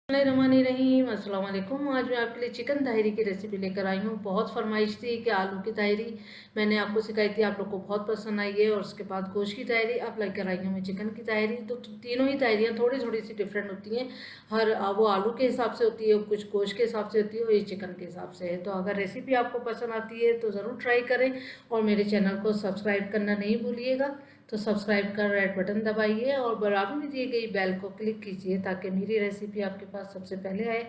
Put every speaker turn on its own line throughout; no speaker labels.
रहीम अस्सलाम वालेकुम। आज मैं आपके लिए चिकन तहरी की रेसिपी लेकर आई हूँ। बहुत फरमाइश थी कि आलू की तहरी मैंने आपको सिखाई थी, आप लोग को बहुत पसंद आई है। और उसके बाद गोश्त की तहरी अब लेकर आई हूँ मैं चिकन की तहरी। तो तीनों ही तहरियाँ थोड़ी थोड़ी सी डिफरेंट होती हैं। हर वो आलू के हिसाब से होती है, कुछ गोश्त के हिसाब से होती है और ये चिकन के हिसाब से है। तो अगर रेसिपी आपको पसंद आती है तो ज़रूर ट्राई करें और मेरे चैनल को सब्सक्राइब करना नहीं भूलिएगा। तो सब्सक्राइब कर रेड बटन दबाइए और बराबर में दी गई बेल को क्लिक कीजिए ताकि मेरी रेसिपी आपके पास सबसे पहले आए।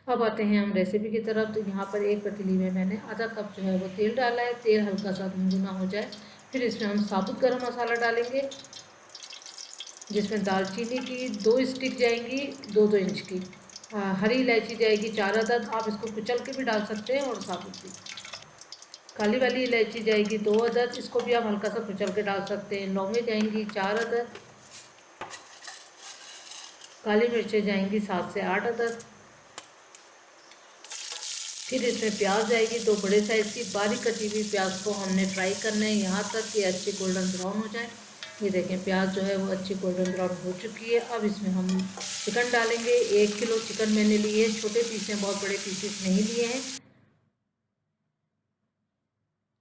अब आते हैं हम रेसिपी की तरफ। तो यहाँ पर एक पतीली में मैंने आधा कप जो है वो तेल डाला है। तेल हल्का सा गुनगुना हो जाए फिर इसमें हम साबुत गरम मसाला डालेंगे, जिसमें दालचीनी की 2 स्टिक जाएंगी 2-2 इंच की। हरी इलायची जाएगी 4 अदद, आप इसको कुचल के भी डाल सकते हैं और साबुत भी। काली वाली इलायची जाएगी 2 अदद, इसको भी आप हल्का सा कुचल के डाल सकते हैं। लौंगे जाएंगी 4 अदद, काली मिर्चें जाएंगी 7 से 8 अदद। फिर इसमें प्याज जाएगी 2 बड़े साइज़ की बारीक कटी हुई। प्याज को हमने फ्राई करना है यहाँ तक कि अच्छी गोल्डन ब्राउन हो जाए। ये देखें प्याज जो है वो अच्छी गोल्डन ब्राउन हो चुकी है। अब इसमें हम चिकन डालेंगे। 1 किलो चिकन मैंने लिए है, छोटे पीस हैं, बहुत बड़े पीसेस नहीं लिए हैं।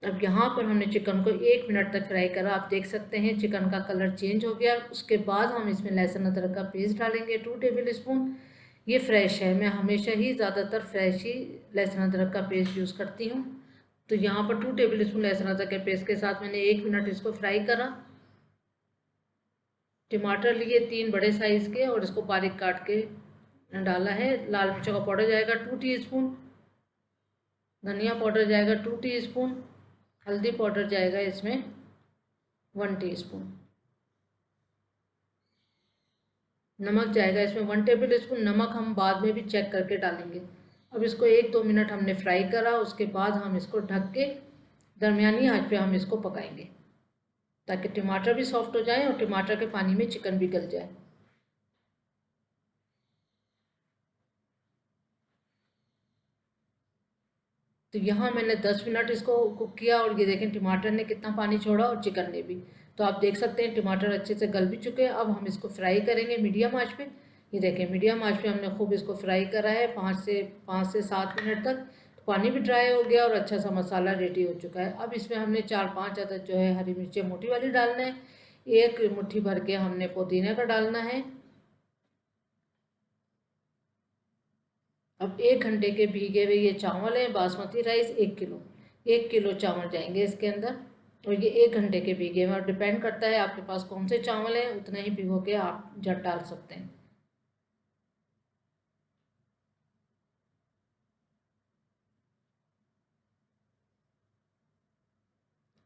अब यहाँ पर हमने चिकन को 1 मिनट तक फ्राई करा। आप देख सकते हैं चिकन का कलर चेंज हो गया। उसके बाद हम इसमें लहसुन अदरक का पेस्ट डालेंगे 2 टेबल स्पून। ये फ्रेश है, मैं हमेशा ही ज़्यादातर फ्रेश ही लहसुन अदरक का पेस्ट यूज़ करती हूँ। तो यहाँ पर 2 टेबल स्पून लहसुन अदरक के पेस्ट के साथ मैंने 1 मिनट इसको फ्राई करा। टमाटर लिए 3 बड़े साइज़ के और इसको बारीक काट के डाला है। लाल मिर्चों का पाउडर जाएगा 2 टीस्पून, धनिया पाउडर जाएगा 2 टीस्पून, हल्दी पाउडर जाएगा इसमें 1 टीस्पून, नमक जाएगा इसमें 1 टेबल स्पून। नमक हम बाद में भी चेक करके डालेंगे। अब इसको 1-2 मिनट हमने फ्राई करा। उसके बाद हम इसको ढक के दरमियानी आंच पे हम इसको पकाएंगे ताकि टमाटर भी सॉफ्ट हो जाए और टमाटर के पानी में चिकन भी गल जाए। तो यहाँ मैंने 10 मिनट इसको कुक किया और ये देखें टमाटर ने कितना पानी छोड़ा और चिकन ने भी। तो आप देख सकते हैं टमाटर अच्छे से गल भी चुके हैं। अब हम इसको फ्राई करेंगे मीडियम आंच पे। ये देखें मीडियम आंच पे हमने खूब इसको फ्राई करा है 5 से 7 मिनट तक। तो पानी भी ड्राई हो गया और अच्छा सा मसाला रेडी हो चुका है। अब इसमें हमने 4-5 अदद जो है हरी मिर्चें मोटी वाली डालना है। 1 मुट्ठी भर के हमने पुदीने का डालना है। अब 1 घंटे के भीगे हुए ये चावल है, बासमती राइस 1 किलो, 1 किलो चावल जाएंगे इसके अंदर। और ये 1 घंटे के भीगे हुए, और डिपेंड करता है आपके पास कौन से चावल हैं, उतने ही भिगो के आप झट डाल सकते हैं।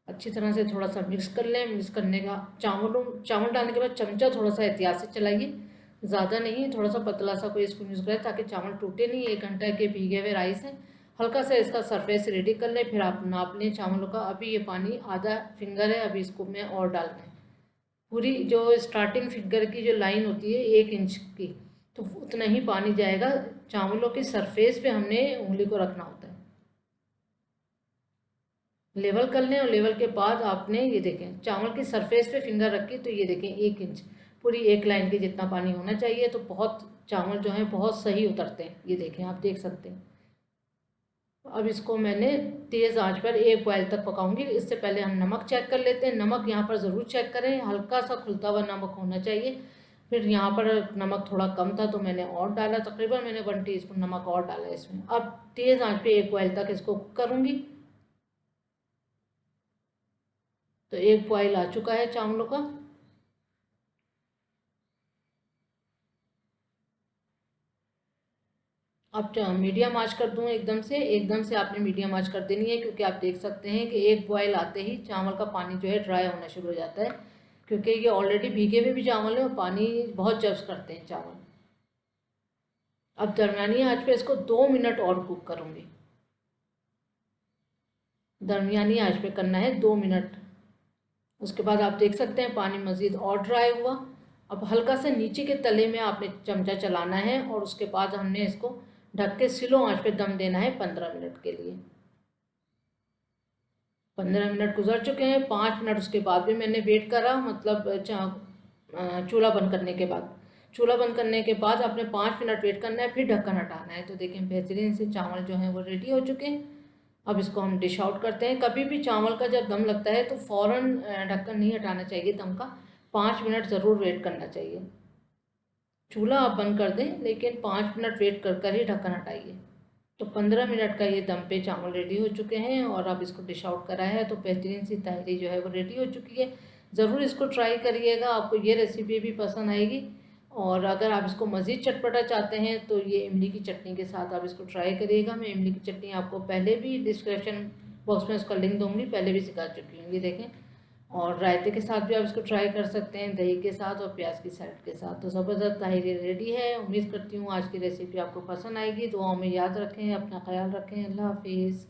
अच्छी तरह से थोड़ा सा मिक्स कर लें। मिक्स करने का चावल डालने के बाद चमचा थोड़ा सा एहतियात से चलाइए, ज़्यादा नहीं, थोड़ा सा पतला सा कोई स्पून यूज़ करें ताकि चावल टूटे नहीं। 1 घंटे के भीगे हुए राइस हैं, हल्का सा इसका सरफेस रेडी कर लें। फिर आप नाप लें चावलों का। अभी ये पानी आधा फिंगर है, अभी इसको मैं और डालना है। पूरी जो स्टार्टिंग फिगर की जो लाइन होती है 1 इंच की, तो उतना ही पानी जाएगा। चावलों की सरफेस पे हमने उंगली को रखना होता है। लेवल कर लें और लेवल के बाद आपने ये देखें चावल की सरफेस पे फिंगर रखी तो ये देखें 1 इंच, पूरी एक लाइन की जितना पानी होना चाहिए। तो बहुत चावल जो है बहुत सही उतरते हैं। ये देखें आप देख सकते हैं। अब इसको मैंने तेज़ आंच पर 1 बॉयल तक पकाऊंगी। इससे पहले हम नमक चेक कर लेते हैं। नमक यहाँ पर ज़रूर चेक करें, हल्का सा खुलता हुआ नमक होना चाहिए। फिर यहाँ पर नमक थोड़ा कम था तो मैंने और डाला, तकरीबन मैंने 1 टीस्पून नमक और डाला इसमें। अब तेज़ आंच पे 1 बॉयल तक इसको कुक करूँगी। तो 1 बॉयल आ चुका है चावलों का। अब मीडियम आंच कर दूँ एकदम से आपने मीडियम आंच कर देनी है, क्योंकि आप देख सकते हैं कि 1 बॉयल आते ही चावल का पानी जो है ड्राई होना शुरू हो जाता है, क्योंकि ये ऑलरेडी भीगे हुए भी चावल है और पानी बहुत जब्स करते हैं चावल। अब दरमियानी आंच पे इसको 2 मिनट और कुक करूँगी। दरमियानी आंच पे करना है 2 मिनट। उसके बाद आप देख सकते हैं पानी मज़ीद और ड्राई हुआ। अब हल्का से नीचे के तले में आपने चमचा चलाना है और उसके बाद हमने इसको ढक के स्लो आंच पे दम देना है 15 मिनट के लिए। 15 मिनट गुजर चुके हैं। 5 मिनट उसके बाद भी मैंने वेट करा, मतलब चूल्हा बंद करने के बाद। चूल्हा बंद करने के बाद आपने 5 मिनट वेट करना है, फिर ढक्कन हटाना है। तो देखें बेहतरीन से चावल जो हैं वो रेडी हो चुके हैं। अब इसको हम डिश आउट करते हैं। कभी भी चावल का जब दम लगता है तो फ़ौरन ढक्कन नहीं हटाना चाहिए दम का, 5 मिनट ज़रूर वेट करना चाहिए। चूल्हा आप बंद कर दें लेकिन 5 मिनट वेट कर कर ही ढक्कन हटाइए। तो 15 मिनट का ये दम पे चावल रेडी हो चुके हैं और अब इसको डिश आउट करा है तो बेहतरीन सी ताहरी जो है वो रेडी हो चुकी है। ज़रूर इसको ट्राई करिएगा, आपको ये रेसिपी भी पसंद आएगी। और अगर आप इसको मज़ीद चटपटा चाहते हैं तो ये इमली की चटनी के साथ आप इसको ट्राई करिएगा। मैं इमली की चटनी आपको पहले भी डिस्क्रिप्शन बॉक्स में उसका लिंक दूँगी, पहले भी सिखा चुकी हूँ। ये देखें, और रायते के साथ भी आप इसको ट्राई कर सकते हैं, दही के साथ और प्याज की सैलेड के साथ। तो ज़बरदस्त ताहिरी रेडी है। उम्मीद करती हूँ आज की रेसिपी आपको पसंद आएगी। दुआओं में याद रखें, अपना ख्याल रखें। अल्लाह हाफिज़।